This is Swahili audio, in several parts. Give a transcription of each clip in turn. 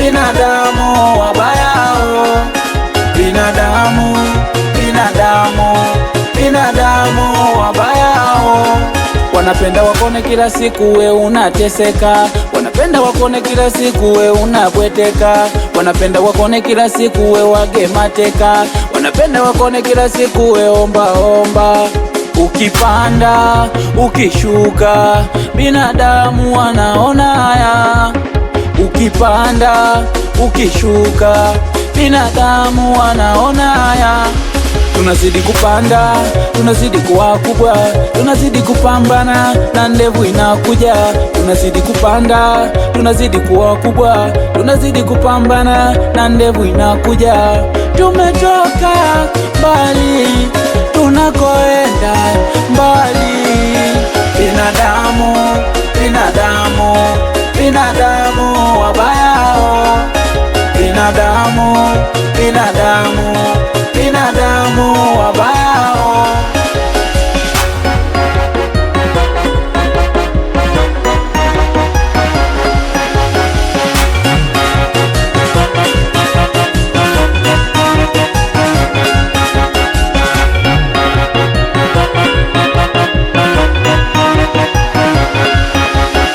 binadamu wabayao, binadamu, binadamu, binadamu wabayao. Wanapenda wakone kila siku we unateseka, wanapenda wakone kila siku we unabweteka, wanapenda wakone kila siku we wage mateka, wanapenda wakone kila siku we omba omba. Ukipanda ukishuka binadamu wanaona haya, ukipanda ukishuka binadamu wanaona haya. Tunazidi kupanda, tunazidi kuwa kubwa, tunazidi kupambana na ndevu inakuja. Tunazidi kupanda, tunazidi kuwa kubwa, tunazidi kupambana na ndevu inakuja. Tumetoka mbali, tunakoenda mbali. Binadamu, binadamu, binadamu wabayao, binadamu, binadamu, binadamu wabayao.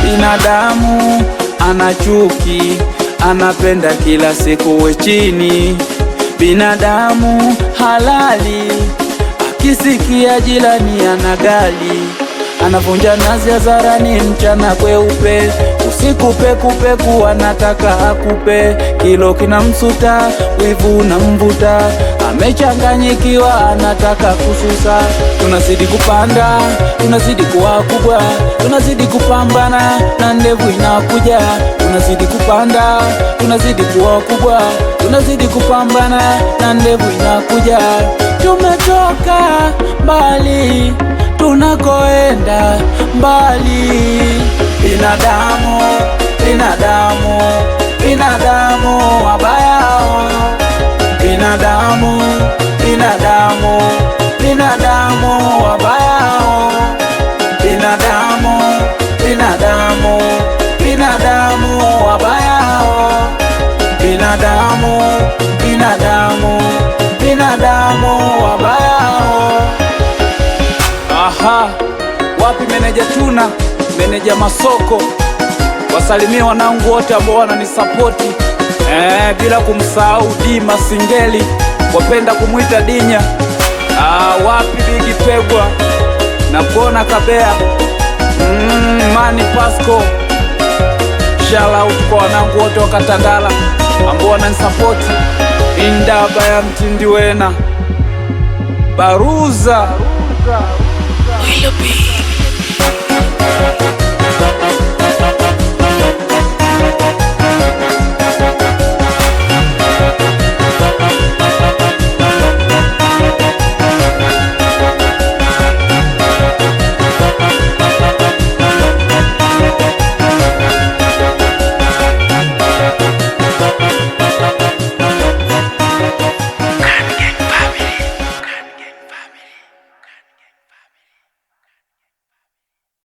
Binadamu ana chuki, anapenda kila siku we chini. Binadamu halali, akisikia jirani anagali, anavunja nazi hadharani mchana kweupe, usiku pekupeku anataka akupe. Kilo kinamsuta, wivu na mvuta, amechanganyikiwa anataka kususa. Tunazidi kupanda, tunazidi kuwa kubwa, tunazidi kupambana na ndevu inakuja. Tunazidi kupanda, tunazidi kuwa kubwa, tunazidi kupambana na ndevu inakuja. Tumetoka mbali, tunakoenda mbali. Binadamu, binadamu, binadamu wabayao, binadamu, binadamu, binadamu wabayao, binadamu, binadamu, binadamu wabayao, binadamu, binadamu, binadamu wabayao. Aha, wapi meneja Tuna, meneja Masoko? Wasalimie wanangu wote ambao wananisapoti, bila kumsahau Dima Singeli, wapenda kumuita Dinya. Wapi Bigi Pegwa na Bona Kabea, Mani Pasco. Shout out kwa wanangu wote wakatangala ambao wananisapoti. Indaba ya mtindi wena Baruza.